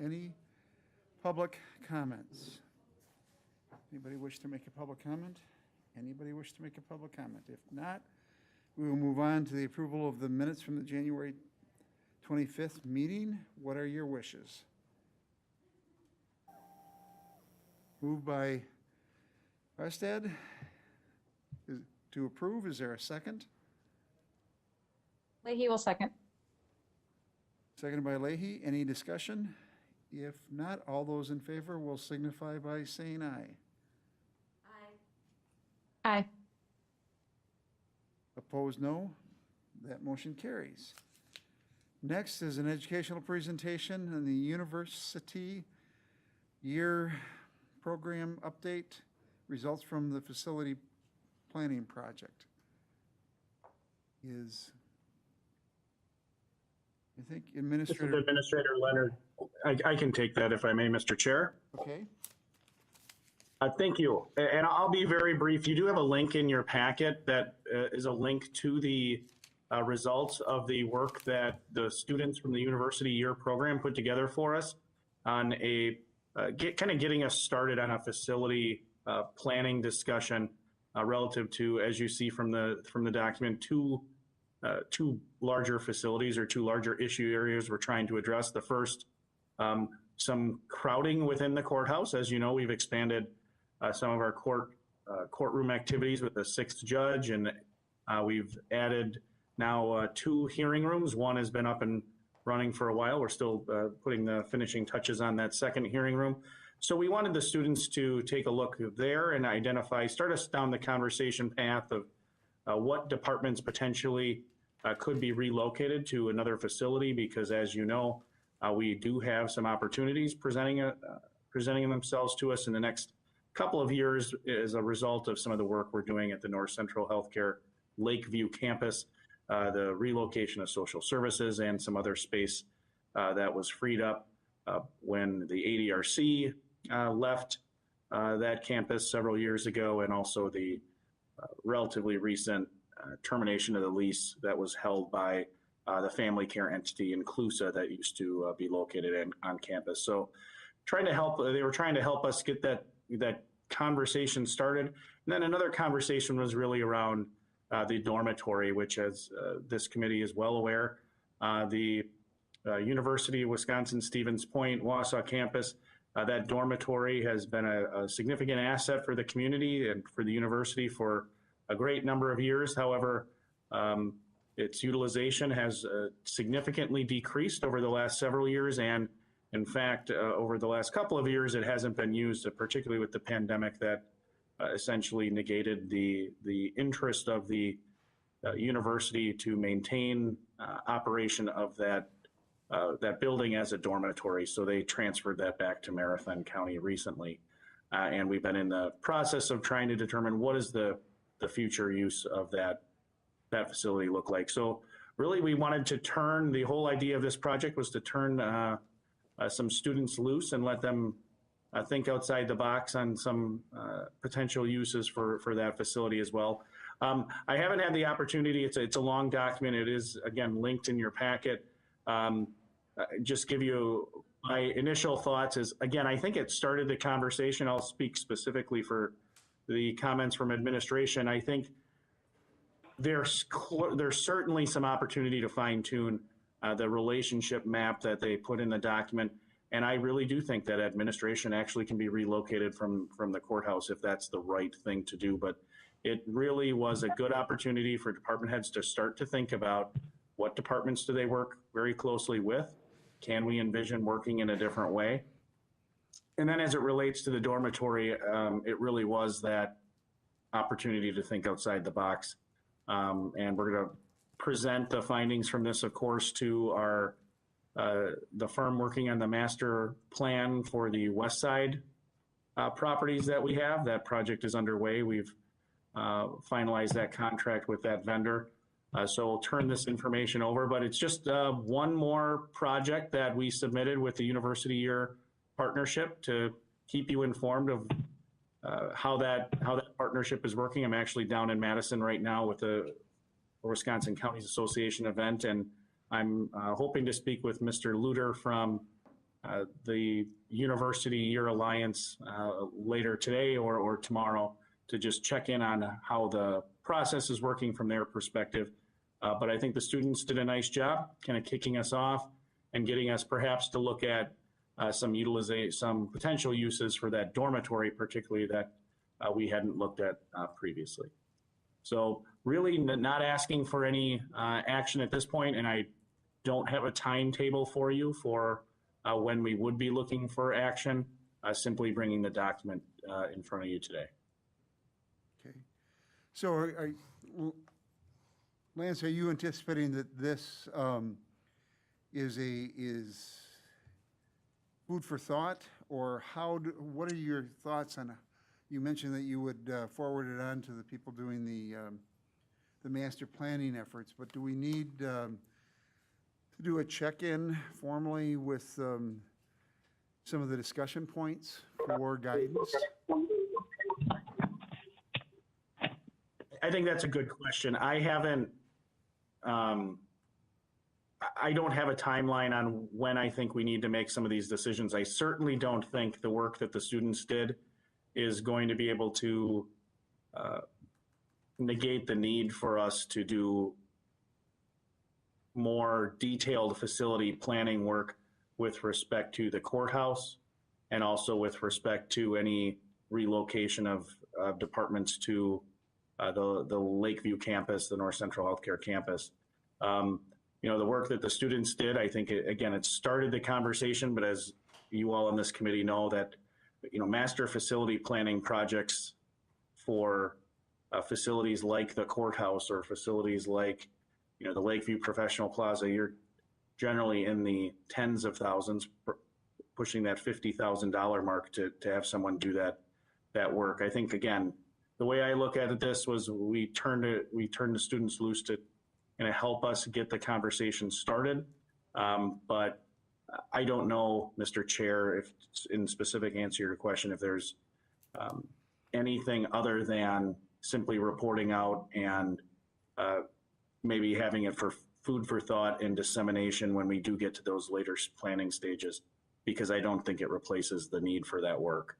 Any public comments? Anybody wish to make a public comment? Anybody wish to make a public comment? If not, we will move on to the approval of the minutes from the January 25th meeting. What are your wishes? Moved by Arstad. To approve, is there a second? Leahy will second. Seconded by Leahy. Any discussion? If not, all those in favor will signify by saying aye. Aye. Opposed, no. That motion carries. Next is an educational presentation on the university year program update, results from the facility planning project. I think This is Administrator. Administrator Leonard. I can take that if I may, Mr. Chair. Okay, Thank you. And I'll be very brief. You do have a link in your packet that is a link to the results of the work that the students from the University Year program put together for us on a kind of getting us started on a facility planning discussion relative to, as you see from the document, two larger facilities or two larger issue areas we're trying to address. The first, some crowding within the courthouse. As you know, we've expanded some of our courtroom activities with the sixth judge, and we've added now 2 hearing rooms. One has been up and running for a while. We're still putting the finishing touches on that second hearing room. So we wanted the students to take a look there and start us down the conversation path of what departments potentially could be relocated to another facility, because as you know, we do have some opportunities presenting themselves to us in the next couple of years as a result of some of the work we're doing at the North Central Healthcare Lakeview campus, the relocation of social services and some other space that was freed up when the ADRC left that campus several years ago, and also the relatively recent termination of the lease that was held by the family care entity Inclusa that used to be located on campus. So they were trying to help us get that conversation started. And then another conversation was really around the dormitory, which, as this committee is well aware, the University of Wisconsin-Stevens Point, Wausau campus, that dormitory has been a significant asset for the community and for the university for a great number of years. However, its utilization has significantly decreased over the last several years, and in fact, over the last couple of years, it hasn't been used, particularly with the pandemic that essentially negated the interest of the university to maintain operation of that building as a dormitory. So they transferred that back to Marathon County recently. And we've been in the process of trying to determine what is the future use of that facility look like. So really, we wanted to turn, the whole idea of this project was to turn some students loose and let them think outside the box on some potential uses for that facility as well. I haven't had the opportunity, it's a long document. It is, again, linked in your packet. Just give you my initial thoughts is, again, I think it started the conversation. I'll speak specifically for the comments from administration. I think there's certainly some opportunity to fine tune the relationship map that they put in the document. And I really do think that administration actually can be relocated from the courthouse if that's the right thing to do. But it really was a good opportunity for department heads to start to think about what departments do they work very closely with? Can we envision working in a different way? And then as it relates to the dormitory, it really was that opportunity to think outside the box. And we're going to present the findings from this, of course, to the firm working on the master plan for the west side properties that we have. That project is underway. We've finalized that contract with that vendor. So we'll turn this information over, but it's just one more project that we submitted with the University Year partnership to keep you informed of how that partnership is working. I'm actually down in Madison right now with the Wisconsin Counties Association event, and I'm hoping to speak with Mr. Luter from the University Year Alliance later today or tomorrow to just check in on how the process is working from their perspective. But I think the students did a nice job kind of kicking us off and getting us perhaps to look at some potential uses for that dormitory, particularly that we hadn't looked at previously. So really not asking for any action at this point, and I don't have a timetable for you for when we would be looking for action, simply bringing the document in front of you today. Okay. So Lance, are you anticipating that this is food for thought, or what are your thoughts on, you mentioned that you would forward it on to the people doing the master planning efforts, but do we need to do a check-in formally with some of the discussion points for guidance? I think that's a good question. I don't have a timeline on when I think we need to make some of these decisions. I certainly don't think the work that the students did is going to be able to negate the need for us to do more detailed facility planning work with respect to the courthouse and also with respect to any relocation of departments to the Lakeview campus, the North Central Healthcare campus. The work that the students did, I think, again, it started the conversation, but as you all on this committee know that, master facility planning projects for facilities like the courthouse or facilities like, the Lakeview Professional Plaza, you're generally in the tens of thousands, pushing that $50,000 mark to have someone do that work. I think, again, the way I look at this was we turned the students loose to help us get the conversation started. But I don't know, Mr. Chair, if in specific answer to your question, if there's anything other than simply reporting out and maybe having it for food for thought and dissemination when we do get to those later planning stages, because I don't think it replaces the need for that work.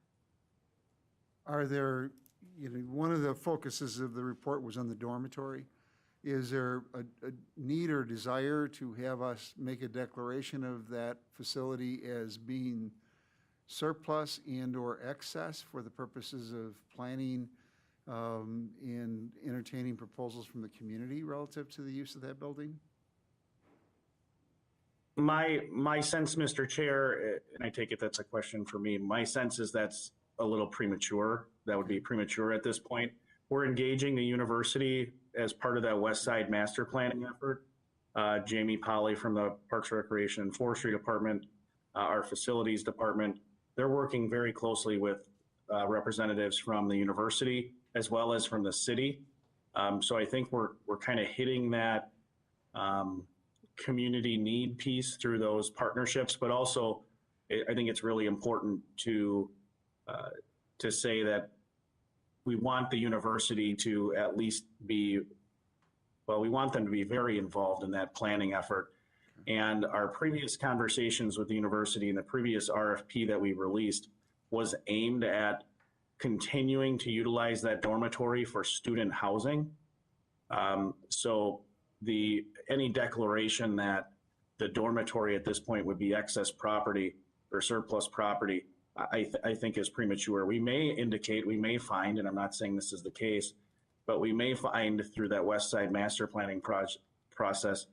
Are there, one of the focuses of the report was on the dormitory. Is there a need or desire to have us make a declaration of that facility as being surplus and or excess for the purposes of planning and entertaining proposals from the community relative to the use of that building? My sense, Mr. Chair, and I take it that's a question for me, my sense is that's a little premature. That would be premature at this point. We're engaging the university as part of that West Side master planning effort. Jamie Polly from the Parks, Recreation, and Forestry Department, our facilities department, they're working very closely with representatives from the university as well as from the city. So I think we're kind of hitting that community need piece through those partnerships, but also I think it's really important to say that we want the university to at least we want them to be very involved in that planning effort. And our previous conversations with the university and the previous RFP that we released was aimed at continuing to utilize that dormitory for student housing. So any declaration that the dormitory at this point would be excess property or surplus property, I think is premature. We may find, and I'm not saying this is the case, but we may find through that West Side master planning process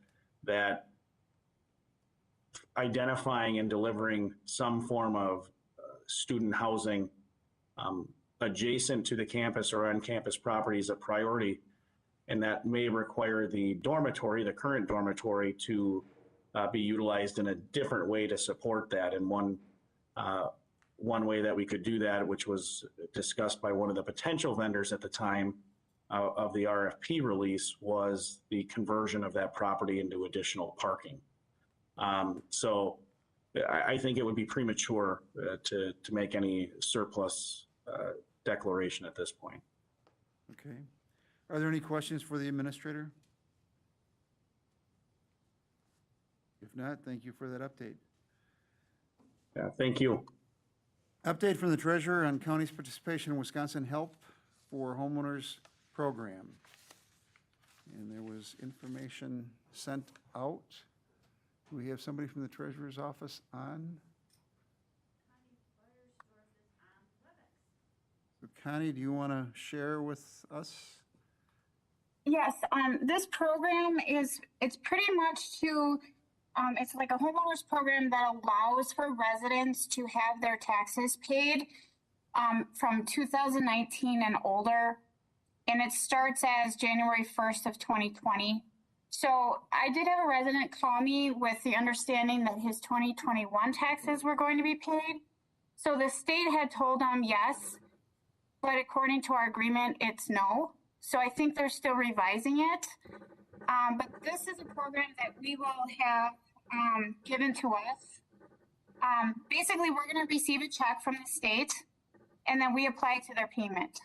that identifying and delivering some form of student housing adjacent to the campus or on campus property is a priority. And that may require the dormitory, the current dormitory, to be utilized in a different way to support that. And one way that we could do that, which was discussed by one of the potential vendors at the time of the RFP release, was the conversion of that property into additional parking. So I think it would be premature to make any surplus declaration at this point. Okay. Are there any questions for the administrator? If not, thank you for that update. Yeah, thank you. Update from the treasurer on county's participation in Wisconsin Help for Homeowners program. And there was information sent out. Do we have somebody from the treasurer's office on? So Connie, do you want to share with us? Yes, this program it's pretty much it's like a homeowners program that allows for residents to have their taxes paid from 2019 and older. And it starts as January 1st of 2020. So I did have a resident call me with the understanding that his 2021 taxes were going to be paid. So the state had told him yes, but according to our agreement, it's no. So I think they're still revising it. But this is a program that we will have given to us. Basically, we're going to receive a check from the state, and then we apply to their payment.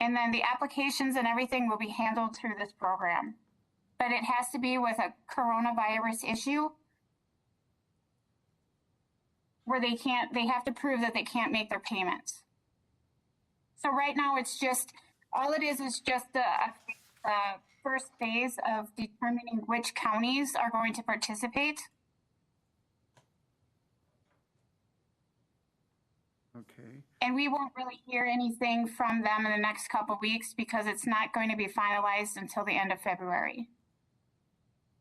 And then the applications and everything will be handled through this program. But it has to be with a coronavirus issue where they have to prove that they can't make their payments. So right now it's just, all it is just the first phase of determining which counties are going to participate. Okay. And we won't really hear anything from them in the next couple of weeks because it's not going to be finalized until the end of February.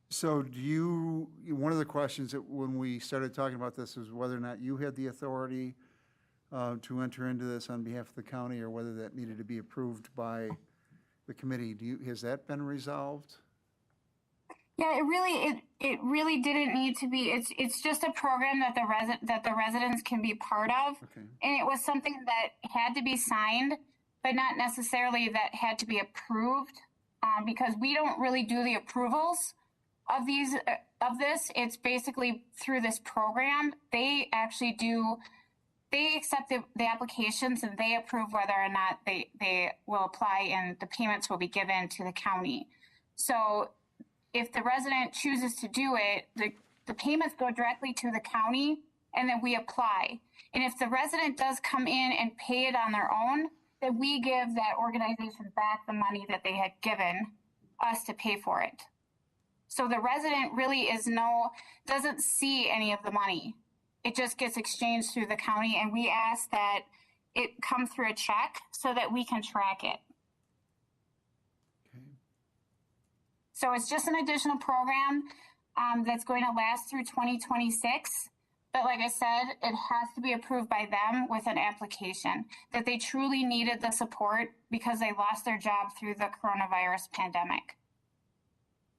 So one of the questions that when we started talking about this was whether or not you had the authority to enter into this on behalf of the county or whether that needed to be approved by the committee. Has that been resolved? Yeah, it really didn't need to be. It's just a program that the residents can be part of. Okay. And it was something that had to be signed, but not necessarily that had to be approved, because we don't really do the approvals of this. It's basically through this program. They actually do. They accept the applications and they approve whether or not they will apply, and the payments will be given to the county. So if the resident chooses to do it, the payments go directly to the county and then we apply. And if the resident does come in and pay it on their own, then we give that organization back the money that they had given us to pay for it. So the resident really doesn't see any of the money. It just gets exchanged through the county, and we ask that it come through a check so that we can track it. Okay. So it's just an additional program that's going to last through 2026. But like I said, it has to be approved by them with an application that they truly needed the support because they lost their job through the coronavirus pandemic.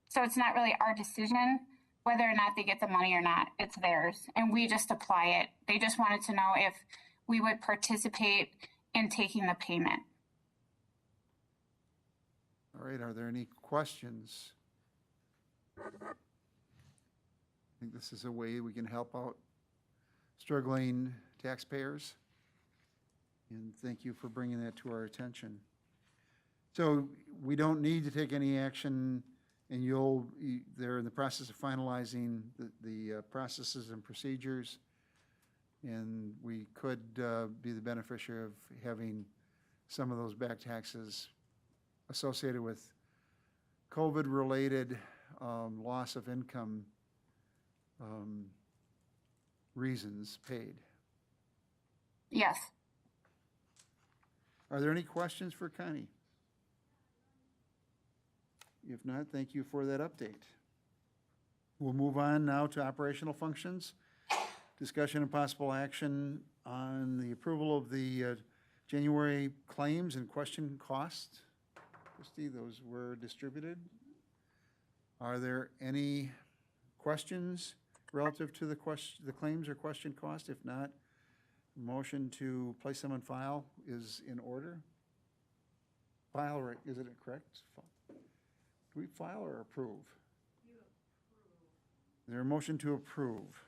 So it's not really our decision whether or not they get the money or not. It's theirs, and we just apply it. They just wanted to know if we would participate in taking the payment. All right, are there any questions? I think this is a way we can help out struggling taxpayers. And thank you for bringing that to our attention. So we don't need to take any action, and they're in the process of finalizing the processes and procedures. And we could be the beneficiary of having some of those back taxes associated with COVID-related loss of income reasons paid. Yes. Are there any questions for Connie? If not, thank you for that update. We'll move on now to operational functions. Discussion and possible action on the approval of the January claims and question cost. Christie, those were distributed. Are there any questions relative to the claims or question cost? If not, motion to place them on file is in order. File, or is it correct? Do we file or approve? You approve. Is there a motion to approve?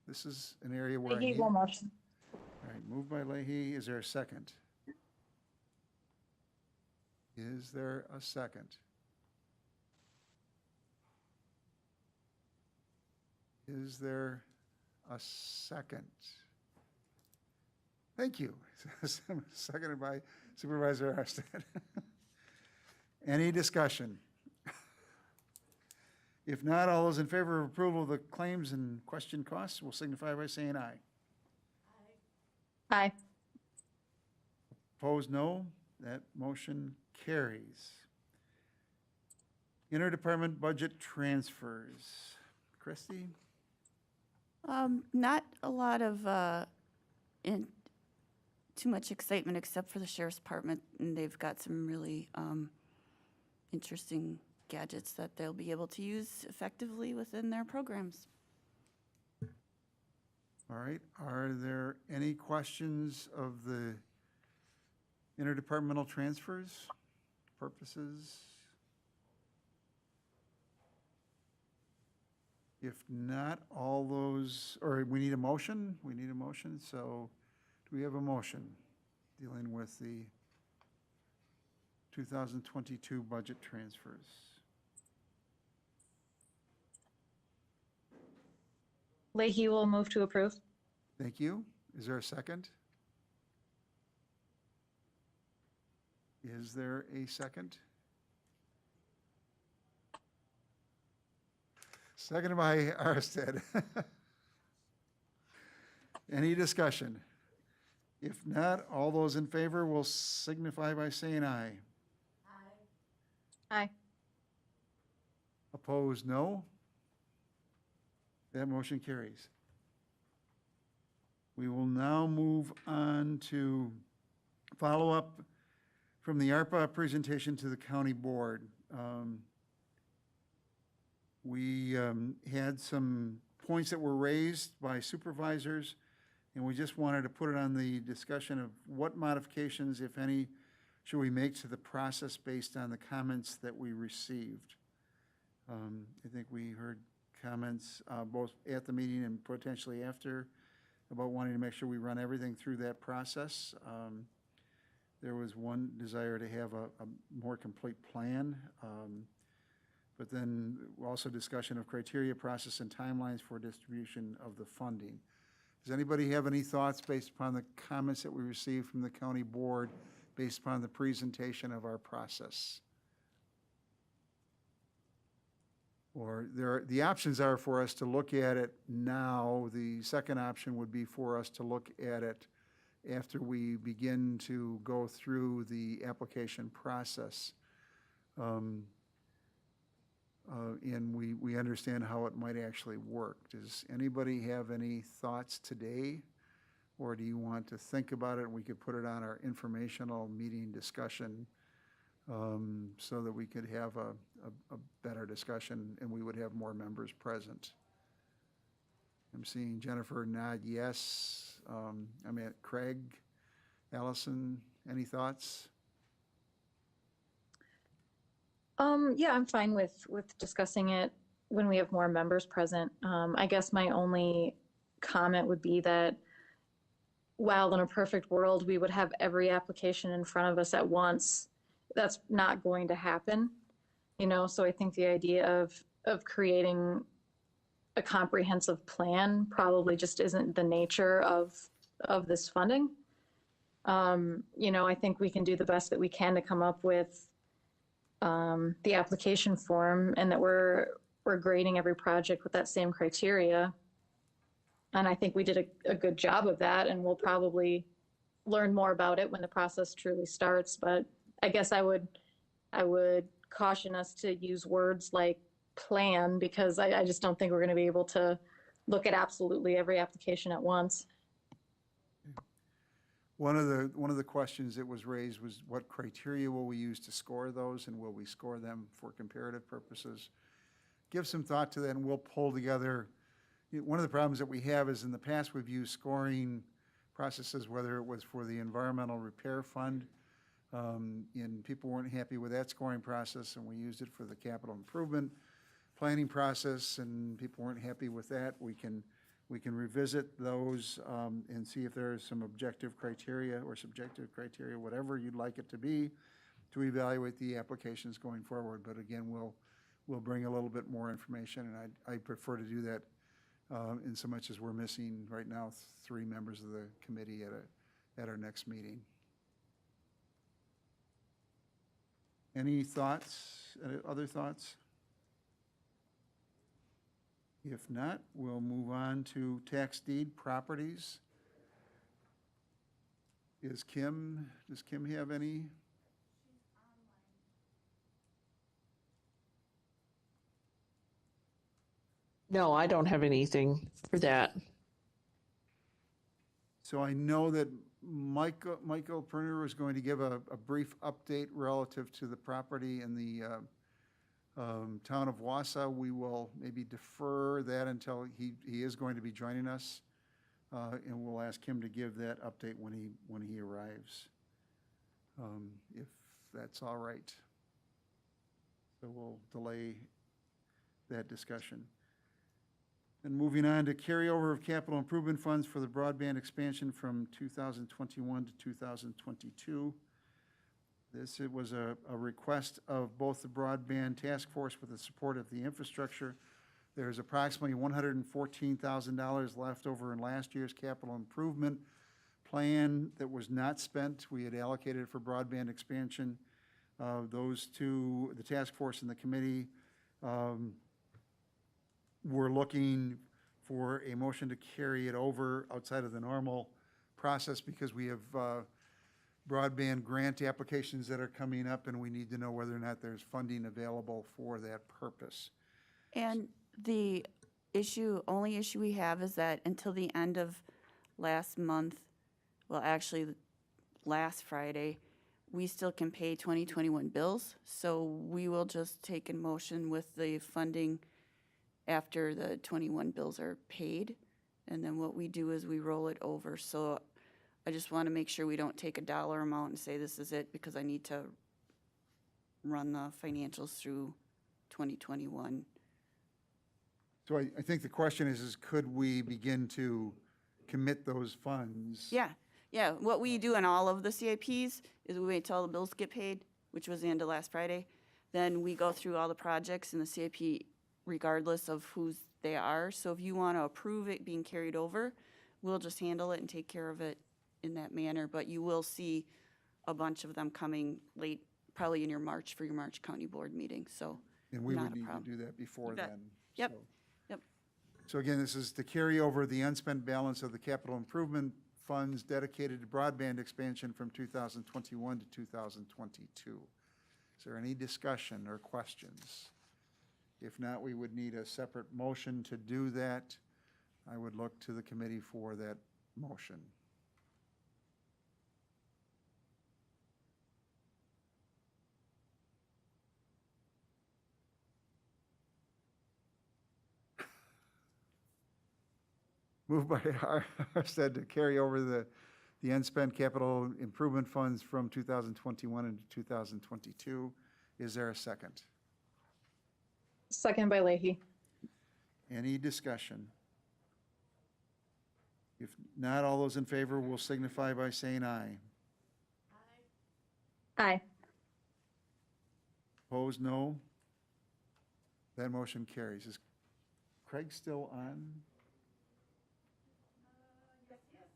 This is an area where I need. Motion. All right, moved by Leahy. Is there a second? Is there a second? Is there a second? Thank you. Seconded by Supervisor Arstead. Any discussion? If not, all those in favor of approval of the claims and question costs will signify by saying aye. Aye. Opposed, no. That motion carries. Interdepartment budget transfers. Christie? Not a lot of, too much excitement except for the sheriff's department, and they've got some really, interesting gadgets that they'll be able to use effectively within their programs. All right, are there any questions of the interdepartmental transfers, purposes? If not, all those, or we need a motion? We need a motion, so do we have a motion dealing with the 2022 budget transfers? Leahy will move to approve. Thank you. Is there a second? Is there a second? Seconded by Arstead. Any discussion? If not, all those in favor will signify by saying aye. Aye. Opposed, no. That motion carries. We will now move on to follow-up from the ARPA presentation to the county board. We had some points that were raised by supervisors, and we just wanted to put it on the discussion of what modifications, if any, should we make to the process based on the comments that we received. I think we heard comments both at the meeting and potentially after about wanting to make sure we run everything through that process. There was one desire to have a more complete plan, but then also discussion of criteria, process, and timelines for distribution of the funding. Does anybody have any thoughts based upon the comments that we received from the county board based upon the presentation of our process? Or the options are for us to look at it now. The second option would be for us to look at it after we begin to go through the application process. And we understand how it might actually work. Does anybody have any thoughts today? Or do you want to think about it and we could put it on our informational meeting discussion so that we could have a better discussion and we would have more members present? I'm seeing Jennifer nod yes. I'm at Craig. Allison, any thoughts? Yeah, I'm fine with discussing it when we have more members present. I guess my only comment would be that while in a perfect world we would have every application in front of us at once, that's not going to happen, so I think the idea of creating a comprehensive plan probably just isn't the nature of this funding. I think we can do the best that we can to come up with the application form, and that we're grading every project with that same criteria. And I think we did a good job of that, and we'll probably learn more about it when the process truly starts. But I guess I would caution us to use words like plan, because I just don't think we're going to be able to look at absolutely every application at once. One of the questions that was raised was what criteria will we use to score those, and will we score them for comparative purposes? Give some thought to that, and we'll pull together. One of the problems that we have is in the past we've used scoring processes, whether it was for the environmental repair fund, and people weren't happy with that scoring process, and we used it for the capital improvement planning process, and people weren't happy with that. We can revisit those and see if there is some objective criteria or subjective criteria, whatever you'd like it to be, to evaluate the applications going forward. But again, we'll bring a little bit more information, and I prefer to do that in so much as we're missing right now 3 members of the committee at our next meeting. Any thoughts, other thoughts? If not, we'll move on to tax deed properties. Does Kim have any? No, I don't have anything for that. So I know that Michael Perner was going to give a brief update relative to the property in the town of Wausau. We will maybe defer that until he is going to be joining us, and we'll ask him to give that update when he arrives, if that's all right. So we'll delay that discussion. And moving on to carryover of capital improvement funds for the broadband expansion from 2021 to 2022. It was a request of both the broadband task force with the support of the infrastructure. There's approximately $114,000 left over in last year's capital improvement plan that was not spent. We had allocated for broadband expansion. Those two, the task force and the committee, we're looking for a motion to carry it over outside of the normal process because we have broadband grant applications that are coming up, and we need to know whether or not there's funding available for that purpose. And the only issue we have is that until the end of last month, well, actually last Friday, we still can pay 2021 bills. So we will just take a motion with the funding after the 21 bills are paid. And then what we do is we roll it over. So I just want to make sure we don't take a dollar amount and say this is it, because I need to run the financials through 2021. So I think the question is could we begin to commit those funds? Yeah. What we do in all of the CIPs is we wait till all the bills get paid, which was the end of last Friday. Then we go through all the projects in the CIP regardless of whose they are. So if you want to approve it being carried over, we'll just handle it and take care of it in that manner. But you will see a bunch of them coming late, probably in your March County Board meeting. So And we not would a need to problem. do that before You bet. then. Yep. So- Yep. So again, this is to carry over the unspent balance of the capital improvement funds dedicated to broadband expansion from 2021 to 2022. Is there any discussion or questions? If not, we would need a separate motion to do that. I would look to the committee for that motion. Moved by Arstead to carry over the unspent capital improvement funds from 2021 into 2022. Is there a second? Second by Leahy. Any discussion? If not, all those in favor will signify by saying aye. Aye. Opposed, no. That motion carries. Is Craig still on?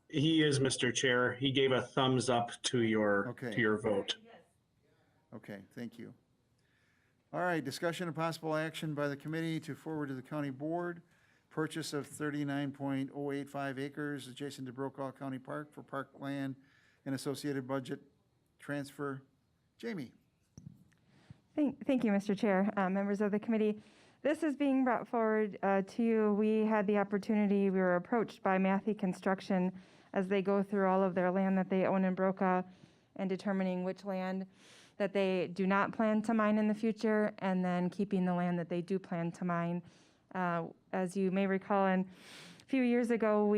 He is, Mr. Chair. He gave a thumbs up to your Okay. vote. Okay, thank you. All right, discussion and possible action by the committee to forward to the county board, purchase of 39.085 acres adjacent to Brookall County Park for Parkland and associated budget transfer. Jamie? Thank you, Mr. Chair, members of the committee. This is being brought forward to you. We had the opportunity, we were approached by Matthew Construction as they go through all of their land that they own in Brookall and determining which land that they do not plan to mine in the future, and then keeping the land that they do plan to mine. As you may recall, a few years ago,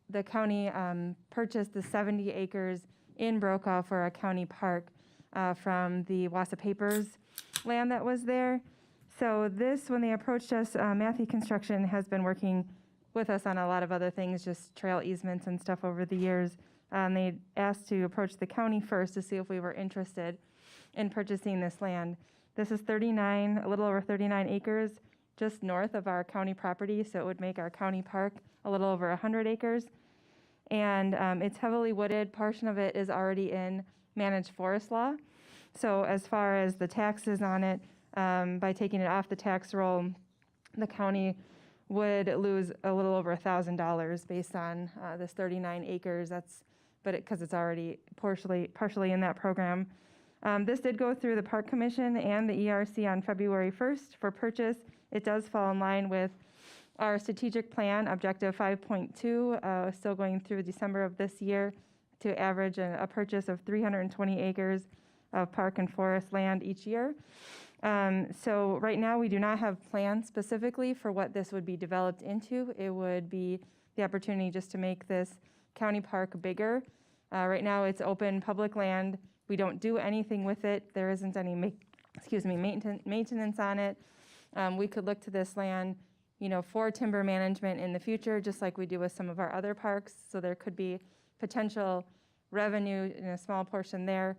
the county purchased the 70 acres in Brookall for a county park from the Wassa Papers land that was there. So this, when they approached us, Matthew Construction has been working with us on a lot of other things, just trail easements and stuff over the years. They asked to approach the county first to see if we were interested in purchasing this land. This is a little over 39 acres. just north of our county property, so it would make our county park a little over 100 acres. And it's heavily wooded. Portion of it is already in managed forest law. So as far as the taxes on it, by taking it off the tax roll, the county would lose a little over $1,000 based on this 39 acres. Because it's already partially in that program. This did go through the Park Commission and the ERC on February 1st for purchase. It does fall in line with our strategic plan, objective 5.2, still going through December of this year to average a purchase of 320 acres of park and forest land each year. So right now we do not have plans specifically for what this would be developed into. It would be the opportunity just to make this county park bigger. Right now it's open public land. We don't do anything with it. There isn't any maintenance on it. We could look to this land, for timber management in the future, just like we do with some of our other parks. So there could be potential revenue in a small portion there.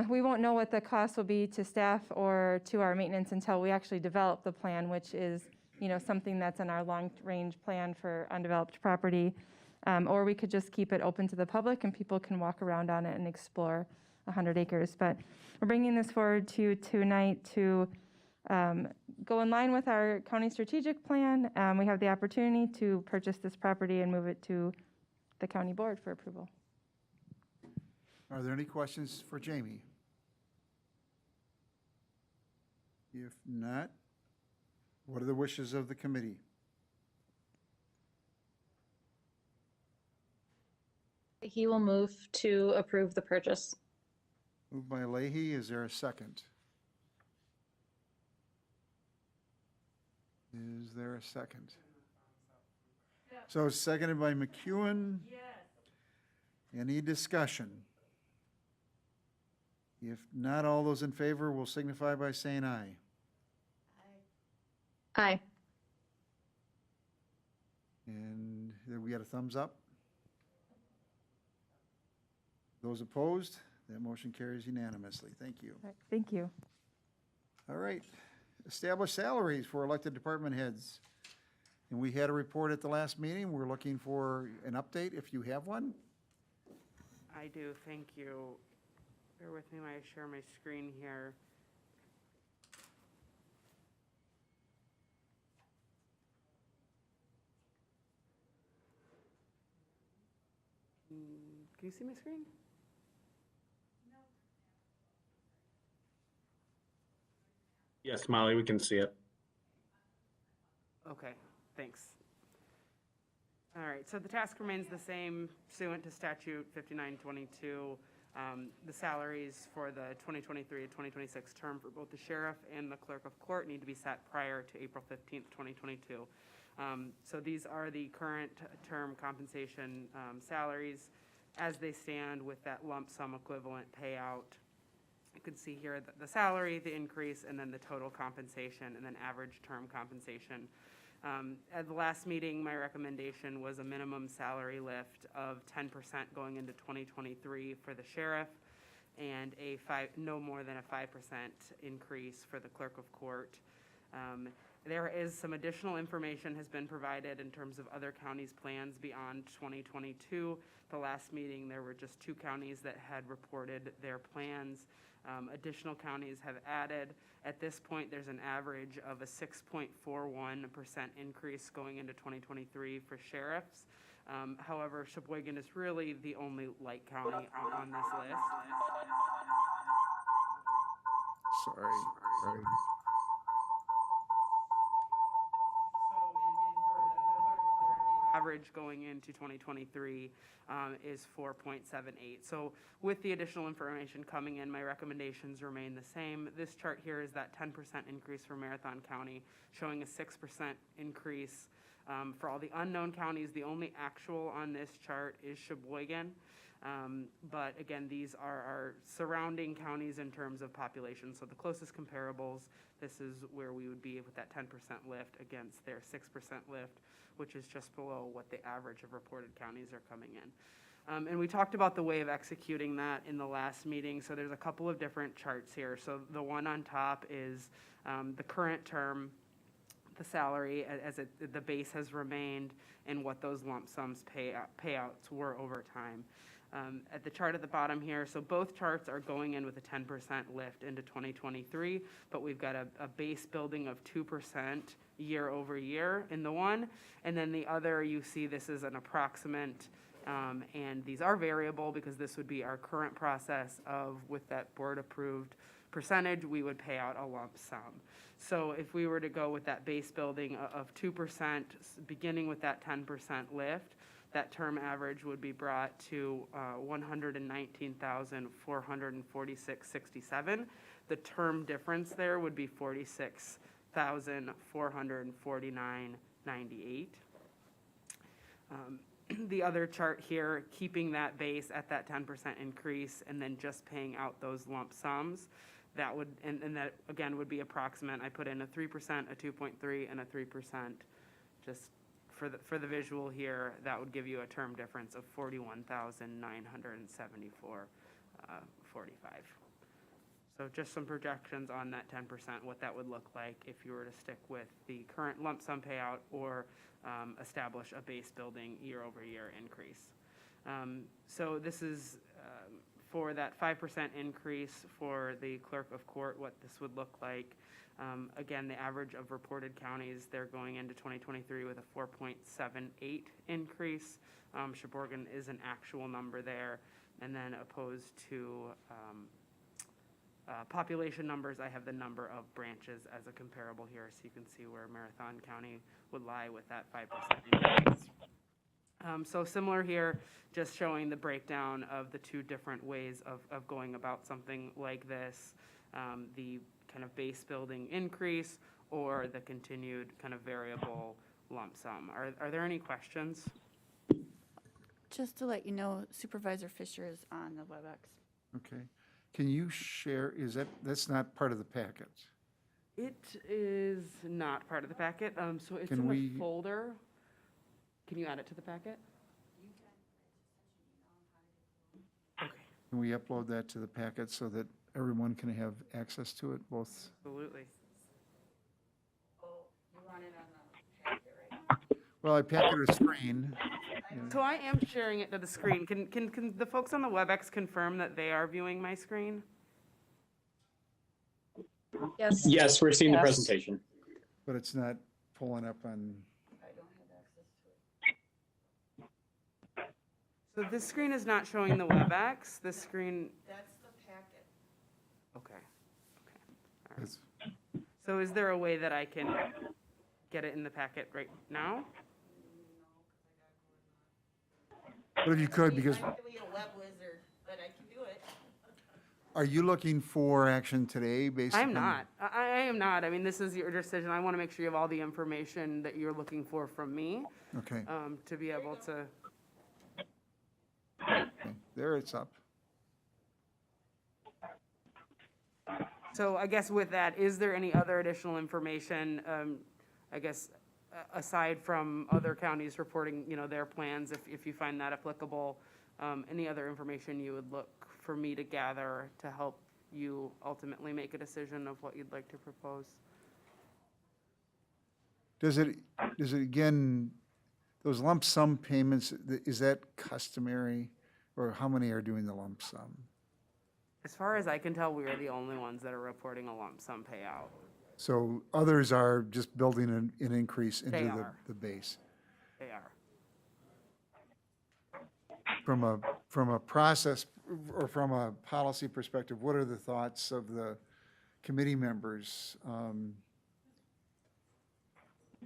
We won't know what the cost will be to staff or to our maintenance until we actually develop the plan, which is, something that's in our long-range plan for undeveloped property. Or we could just keep it open to the public and people can walk around on it and explore 100 acres. But we're bringing this forward to you tonight to go in line with our county strategic plan. We have the opportunity to purchase this property and move it to the county board for approval. Are there any questions for Jamie? If not, what are the wishes of the committee? He will move to approve the purchase. Moved by Leahy, is there a second? Is there a second? So seconded by McEwen. Yes. Any discussion? If not, all those in favor will signify by saying aye. Aye. And we got a thumbs up? Those opposed? That motion carries unanimously. Thank you. All right, thank you. All right. Establish salaries for elected department heads. And we had a report at the last meeting. We're looking for an update if you have one. I do, thank you. Bear with me while I share my screen here. Can you see my screen? Yes, Molly, we can see it. Okay, thanks. All right, so the task remains the same pursuant to statute 5922. The salaries for the 2023 to 2026 term for both the sheriff and the clerk of court need to be set prior to April 15th, 2022. So these are the current term compensation salaries as they stand with that lump sum equivalent payout. You can see here the salary, the increase, and then the total compensation, and then average term compensation. At the last meeting, my recommendation was a minimum salary lift of 10% going into 2023 for the sheriff, and no more than a 5% increase for the clerk of court. There is some additional information has been provided in terms of other counties' plans beyond 2022. The last meeting, there were just 2 counties that had reported their plans. Additional counties have added. At this point, there's an average of a 6.41% increase going into 2023 for sheriffs. However, Sheboygan is really the only light county on this list. Sorry. Average going into 2023 is 4.78. So with the additional information coming in, my recommendations remain the same. This chart here is that 10% increase for Marathon County, showing a 6% increase for all the unknown counties. The only actual on this chart is Sheboygan. But again, these are our surrounding counties in terms of population. So the closest comparables, this is where we would be with that 10% lift against their 6% lift, which is just below what the average of reported counties are coming in. And we talked about the way of executing that in the last meeting. So there's a couple of different charts here. So the one on top is the current term the salary the base has remained and what those lump sums payouts were over time. At the chart at the bottom here, so both charts are going in with a 10% lift into 2023, but we've got a base building of 2% year over year in the one, and then the other, you see this is an approximate, and these are variable because this would be our current process of, with that board-approved percentage, we would pay out a lump sum. So if we were to go with that base building of 2%, beginning with that 10% lift, that term average would be brought to 119,446.67. The term difference there would be 46,449.98. The other chart here, keeping that base at that 10% increase and then just paying out those lump sums, that would, and that again would be approximate. I put in a 3%, a 2.3, and a 3%, just for the visual here. That would give you a term difference of 41,974.45. So just some projections on that 10%, what that would look like if you were to stick with the current lump sum payout or establish a base building year over year increase. So this is for that 5% increase for the clerk of court, what this would look like. Again, the average of reported counties, they're going into 2023 with a 4.78 increase. Sheboygan is an actual number there. And then opposed to population numbers, I have the number of branches as a comparable here, so you can see where Marathon County would lie with that 5% increase. So similar here, just showing the breakdown of the two different ways of going about something like this, the kind of base building increase or the continued kind of variable lump sum. Are there any questions? Just to let you know, Supervisor Fisher is on the WebEx. Okay. Can you share, that's not part of the packet? It is not part of the packet, so it's Can in we- the folder. Can you add it to the packet? Okay, Can we upload that to the packet so that everyone can have access to it, both? absolutely. Well, I packet a screen. So I am sharing it to the screen. Can the folks on the WebEx confirm that they are viewing my screen? Yes. Yes, we're seeing the Yes. presentation. But it's not pulling up on, So this screen is not showing the WebEx. This screen. That's the packet. Okay. All right. it's- So is there a way that I can get it in the packet right now? but if you could, because, I'm really a web wizard, but I can do it. are you looking for action today based I'm upon- not. I am not. I mean, this is your decision. I want to make sure you have all the information that you're looking for from me, Okay, to be able to. okay, there it's up. So I guess with that, is there any other additional information, I guess, aside from other counties reporting, their plans, if you find that applicable, any other information you would look for me to gather to help you ultimately make a decision of what you'd like to propose? Does it again, those lump sum payments, is that customary? Or how many are doing the lump sum? As far as I can tell, we are the only ones that are reporting a lump sum payout. So others are just building an increase They into are. the base. They are. From a process or from a policy perspective, what are the thoughts of the committee members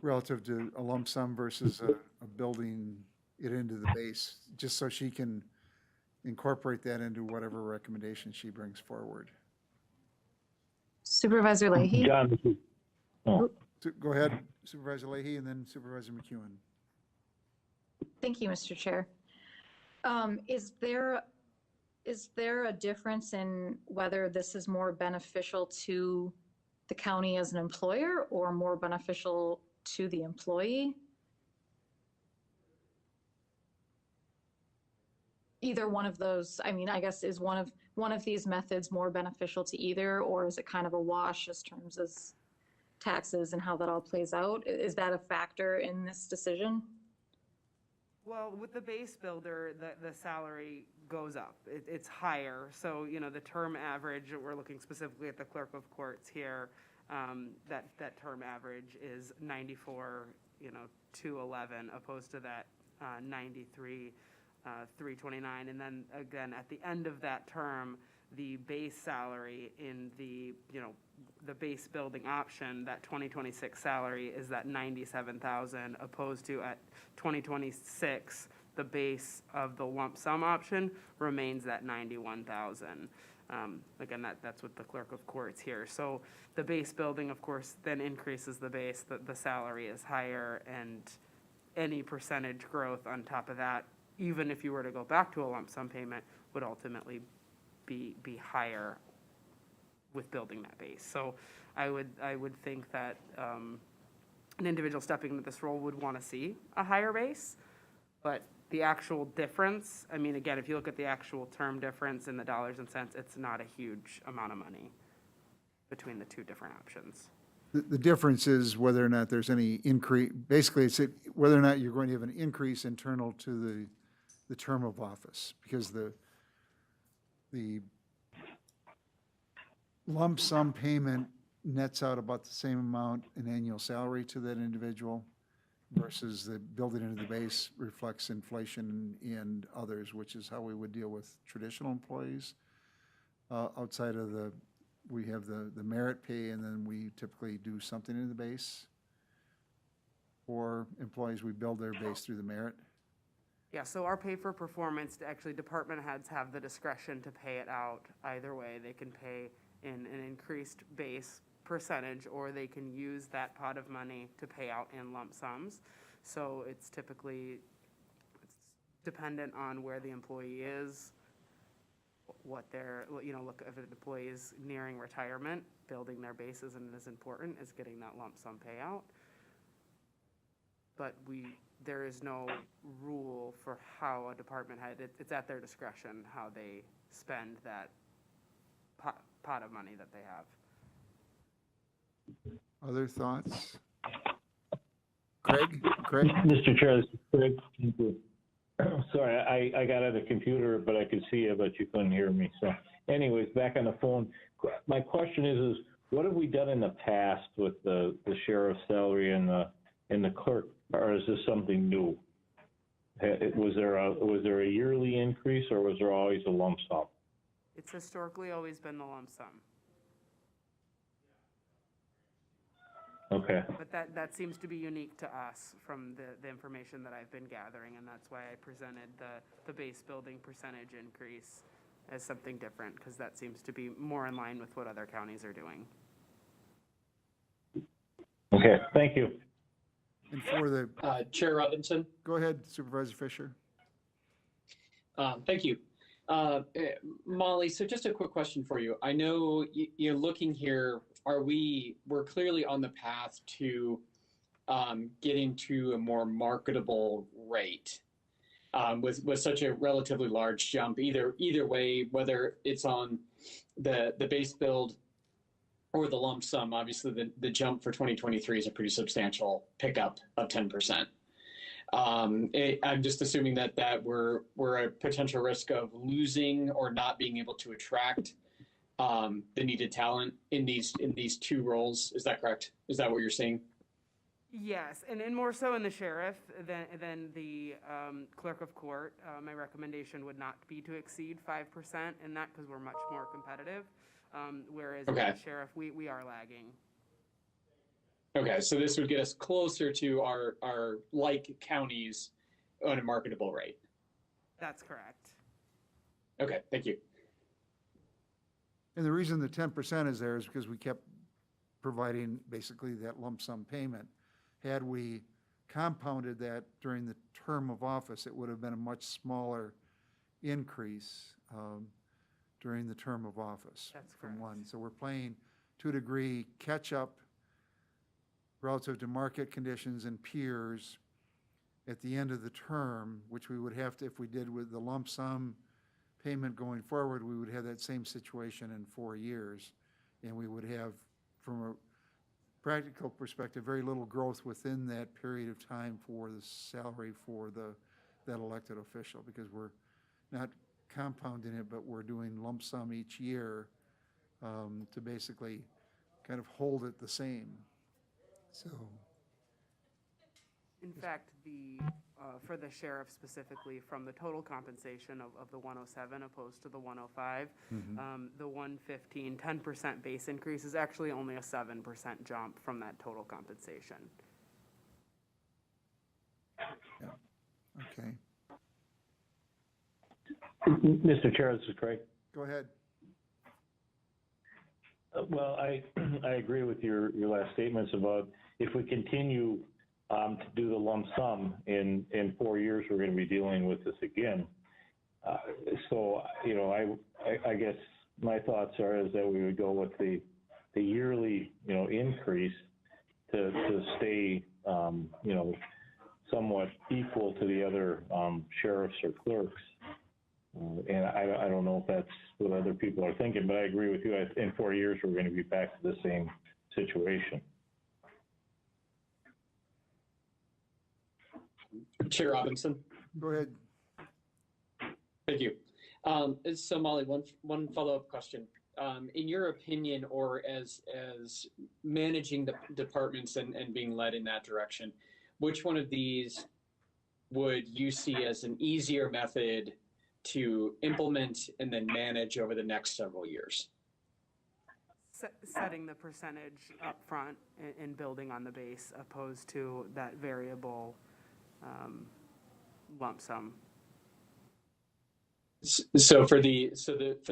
relative to a lump sum versus a building it into the base, just so she can incorporate that into whatever recommendation she brings forward? Supervisor Leahy? John, this is- So go ahead, Supervisor Leahy, and then Supervisor McEwen. Thank you, Mr. Chair. Is there a difference in whether this is more beneficial to the county as an employer or more beneficial to the employee? Either one of those, I mean, I guess is one of these methods more beneficial to either, or is it kind of a wash as terms as taxes and how that all plays out. Is that a factor in this decision? Well, with the base builder, the salary goes up. It's higher. So, the term average, we're looking specifically at the clerk of courts here, that term average is 94, 211, opposed to that 93, 329. And then again, at the end of that term, the base salary in the base building option, that 2026 salary is that 97,000, opposed to at 2026, the base of the lump sum option remains that 91,000. Again, that's with the clerk of courts here. So the base building, of course, then increases the base, the salary is higher, and any percentage growth on top of that, even if you were to go back to a lump sum payment, would ultimately be higher with building that base. So I would think that an individual stepping into this role would want to see a higher base, but the actual difference, I mean, again, if you look at the actual term difference in the dollars and cents, it's not a huge amount of money between the two different options. The difference is whether or not there's any increase, basically it's whether or not you're going to have an increase internal to the term of office, because the lump sum payment nets out about the same amount in annual salary to that individual versus the building into the base reflects inflation and others, which is how we would deal with traditional employees. Outside of we have the merit pay, and then we typically do something in the base. For employees, we build their base through the merit. Yeah, so our pay for performance, actually, department heads have the discretion to pay it out either way. They can pay in an increased base percentage, or they can use that pot of money to pay out in lump sums. So it's dependent on where the employee is, what their, look, if an employee is nearing retirement, building their base isn't as important as getting that lump sum payout. But there is no rule for how a department head, it's at their discretion how they spend that pot of money that they have. Other thoughts? Craig? Mr. Chair, this is Craig. Thank you. Sorry, I got on the computer, but I could see you, but you couldn't hear me. So anyways, back on the phone. My question is what have we done in the past with the sheriff's salary and the clerk, or is this something new? Was there a yearly increase, or was there always a lump sum? It's historically always been the lump sum. Okay. But that seems to be unique to us from the information that I've been gathering, and that's why I presented the base building percentage increase as something different, because that seems to be more in line with what other counties are doing. Okay, thank you. And for the, Chair Robinson. go ahead, Supervisor Fisher. Thank you. Molly, so just a quick question for you. I know you're looking here, we're clearly on the path to getting to a more marketable rate with such a relatively large jump, either way, whether it's on the base build or the lump sum. Obviously, the jump for 2023 is a pretty substantial pickup of 10%. I'm just assuming that we're a potential risk of losing or not being able to attract the needed talent in these two roles. Is that correct? Is that what you're seeing? Yes, and more so in the sheriff than the clerk of court. My recommendation would not be to exceed 5% in that, because we're much more competitive. Whereas in the sheriff, we are lagging. Okay, so this would get us closer to our like counties on a marketable rate. That's correct. Okay, thank you. And the reason the 10% is there is because we kept providing basically that lump sum payment. Had we compounded that during the term of office, it would have been a much smaller increase during the term of office. That's from correct. one. So we're playing, to a degree, catch up relative to market conditions and peers at the end of the term, which we would have to, if we did with the lump sum payment going forward, we would have that same situation in 4 years. And we would have, from practical perspective, very little growth within that period of time for the salary for that elected official, because we're not compounding it, but we're doing lump sum each year to basically kind of hold it the same. So, In fact, for the sheriff specifically, from the total compensation of the 107 opposed to the 105, the 115, 10% base increase is actually only a 7% jump from that total compensation. okay, Mr. Chair, this is Craig. go ahead. Well, I agree with your last statements about if we continue to do the lump sum in 4 years, we're going to be dealing with this again. So, you know, I guess my thoughts are is that we would go with the yearly, you know, increase to stay, you know, somewhat equal to the other sheriffs or clerks. And I don't know if that's what other people are thinking, but I agree with you. In 4 years, we're going to be back to the same situation. Chair Robinson. Go ahead. Thank you. So Molly, one follow-up question. In your opinion, or as managing the departments and being led in that direction, which one of these would you see as an easier method to implement and then manage over the next several years? Setting the percentage up front and building on the base opposed to that variable lump sum. So for the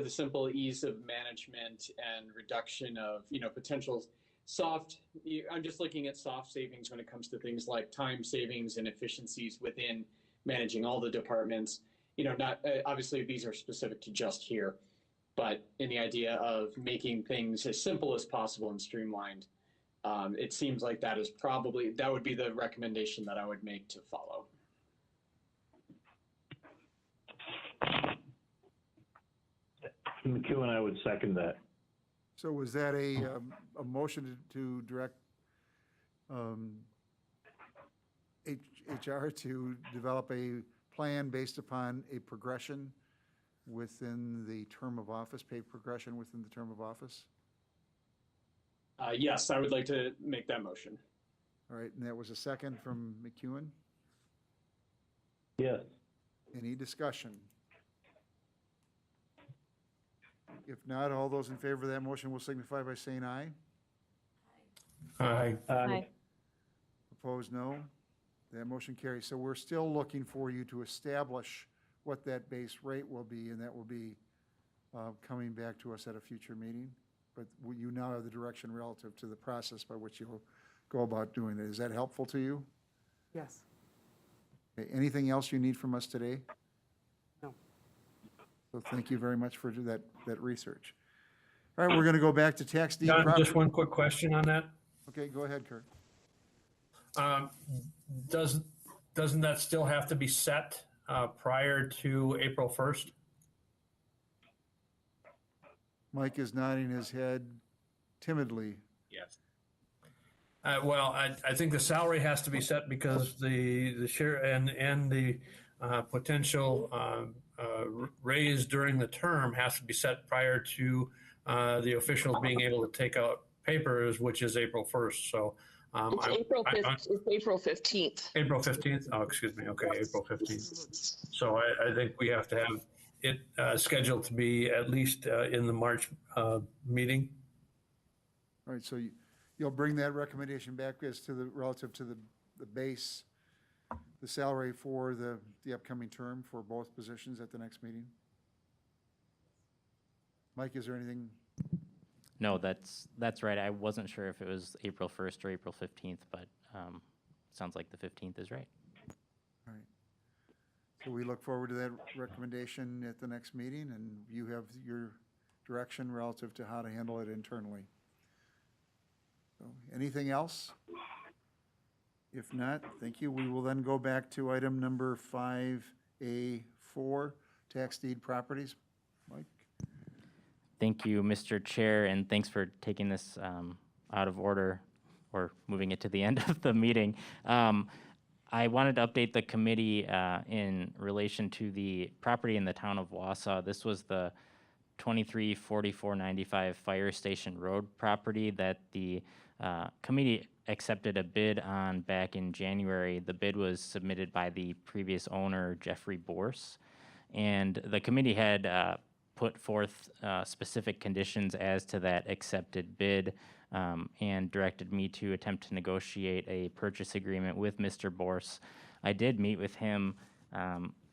simple ease of management and reduction of, you know, potential soft, I'm just looking at soft savings when it comes to things like time savings and efficiencies within managing all the departments. You know, not obviously these are specific to just here, but in the idea of making things as simple as possible and streamlined, it seems like that would be the recommendation that I would make to follow. McEwen, I would second that. So was that a motion to direct HR to develop a plan based upon a progression within the term of office, pay progression within the term of office? Yes, I would like to make that motion. All right, and that was a second from McEwen. Yes. Any discussion? If not, all those in favor of that motion will signify by saying aye. Aye. Aye. Opposed, no. That motion carries. So we're still looking for you to establish what that base rate will be, and that will be coming back to us at a future meeting. But you now have the direction relative to the process by which you'll go about doing it. Is that helpful to you? Yes. Okay, anything else you need from us today? No. So thank you very much for that research. All right, we're going to go back to tax deed. John, just one quick question on that. Okay, go ahead, Kurt. Doesn't that still have to be set prior to April 1st? Mike is nodding his head timidly. Yes. Well, I think the salary has to be set because the share and the potential raise during the term has to be set prior to the officials being able to take out papers, which is April 1st. So It's April 15th. April 15th? Oh, excuse me. Okay, April 15th. So I think we have to have it scheduled to be at least in the March meeting. All right, so you'll bring that recommendation back as to the, relative to the base, the salary for the upcoming term for both positions at the next meeting? Mike, is there anything? No, that's right. I wasn't sure if it was April 1st or April 15th, but sounds like the 15th is right. All right. So we look forward to that recommendation at the next meeting, and you have your direction relative to how to handle it internally. So, anything else? If not, thank you. We will then go back to item number 5A4, tax deed properties. Mike? Thank you, Mr. Chair, and thanks for taking this out of order or moving it to the end of the meeting. I wanted to update the committee in relation to the property in the town of Wausau. This was the 234495 Fire Station Road property that the committee accepted a bid on back in January. The bid was submitted by the previous owner, Jeffrey Borse, and the committee had put forth specific conditions as to that accepted bid, and directed me to attempt to negotiate a purchase agreement with Mr. Borse. I did meet with him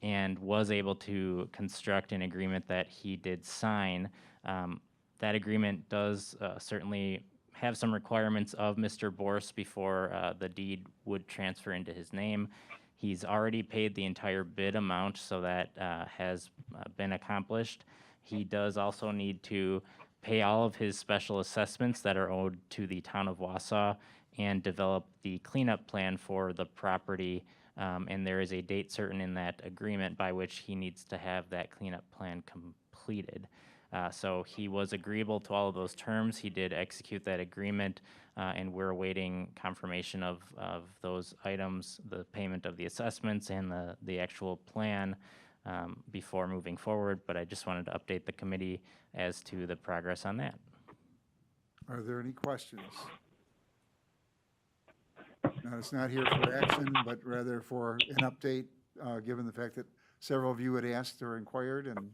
and was able to construct an agreement that he did sign. That agreement does certainly have some requirements of Mr. Borse before the deed would transfer into his name. He's already paid the entire bid amount, so that has been accomplished. He does also need to pay all of his special assessments that are owed to the town of Wausau and develop the cleanup plan for the property. And there is a date certain in that agreement by which he needs to have that cleanup plan completed. So he was agreeable to all of those terms. He did execute that agreement, and we're awaiting confirmation of those items, the payment of the assessments and the actual plan before moving forward. But I just wanted to update the committee as to the progress on that. Are there any questions? Now, it's not here for action, but rather for an update, given the fact that several of you had asked or inquired, and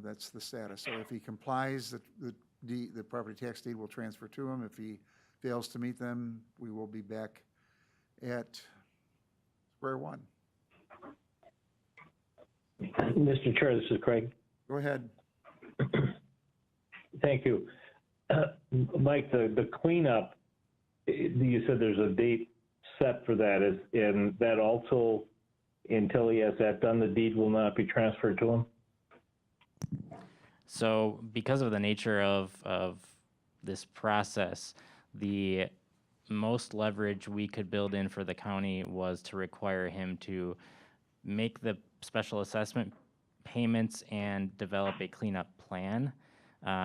that's the status. So if he complies, the property tax deed will transfer to him. If he fails to meet them, we will be back at square one. Mr. Chair, this is Craig. Go ahead. Thank you. Mike, the cleanup, you said there's a date set for that, and that also, until he has that done, the deed will not be transferred to him? So because of the nature of this process, the most leverage we could build in for the county was to require him to make the special assessment payments and develop a cleanup plan.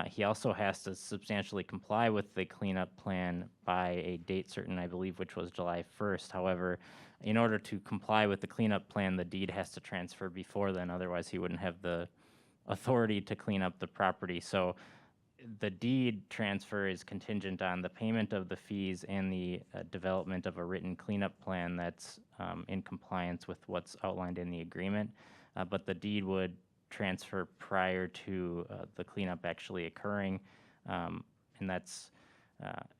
He also has to substantially comply with the cleanup plan by a date certain, I believe, which was July 1st. However, in order to comply with the cleanup plan, the deed has to transfer before then, otherwise he wouldn't have the authority to clean up the property. So the deed transfer is contingent on the payment of the fees and the development of a written cleanup plan that's in compliance with what's outlined in the agreement. But the deed would transfer prior to the cleanup actually occurring. And that's,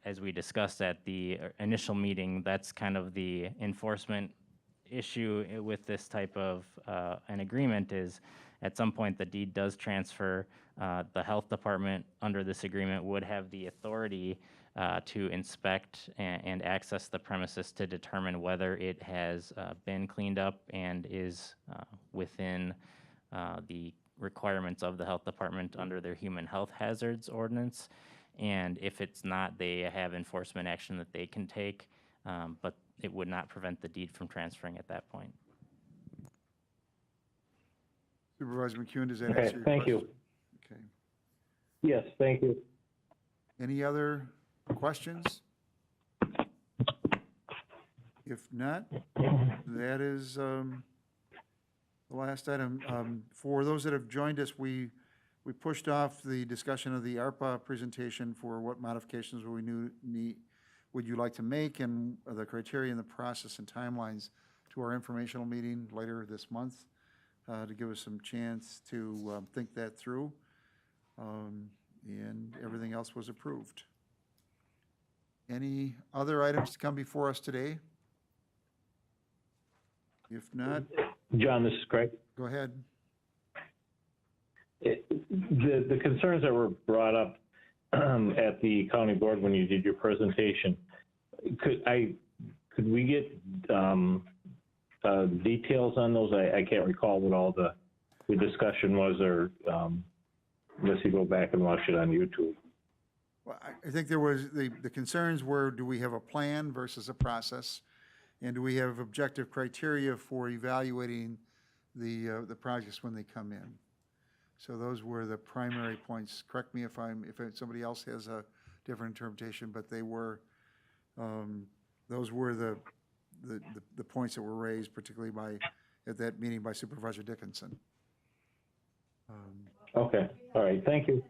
as we discussed at the initial meeting, that's kind of the enforcement issue with this type of an agreement is at some point the deed does transfer. The health department under this agreement would have the authority to inspect and access the premises to determine whether it has been cleaned up and is within the requirements of the health department under their human health hazards ordinance. And if it's not, they have enforcement action that they can take, but it would not prevent the deed from transferring at that point. Supervisor McEwen, does that Okay, answer your thank question? you. Okay. Yes, thank you. Any other questions? If not, that is the last item. For those that have joined us, we pushed off the discussion of the ARPA presentation for what modifications would you like to make, and the criteria and the process and timelines to our informational meeting later this month to give us some chance to think that through. And everything else was approved. Any other items to come before us today? If not, John, this is Craig. go ahead. The concerns that were brought up at the county board when you did your presentation, could we get details on those? I can't recall what all the discussion was, or unless you go back and watch it on YouTube. Well, I think there was, the concerns were, do we have a plan versus a process? And do we have objective criteria for evaluating the projects when they come in? So those were the primary points. Correct me if somebody else has a different interpretation, but they were Those were the points that were raised, particularly at that meeting by Supervisor Dickinson. Okay, all right, thank you.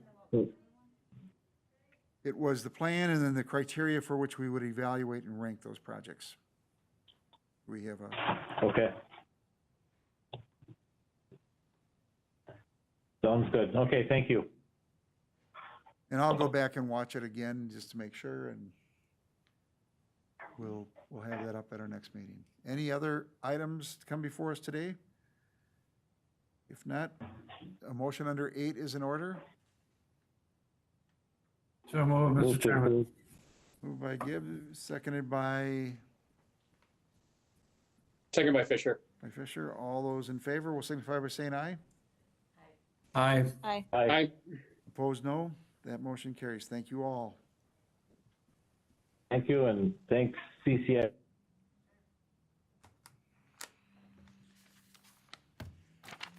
It was the plan and then the criteria for which we would evaluate and rank those projects. We have Okay. Sounds good. Okay, thank you. and I'll go back and watch it again just to make sure, and we'll have that up at our next meeting. Any other items to come before us today? If not, a motion under 8 is in order. So moved, Mr. Chairman. Moved by Gibbs, seconded by Second by Fisher. Fisher. All those in favor will signify by saying aye. Aye. Aye. Aye. Opposed, no. That motion carries. Thank you all. Thank you, and thanks, CCI.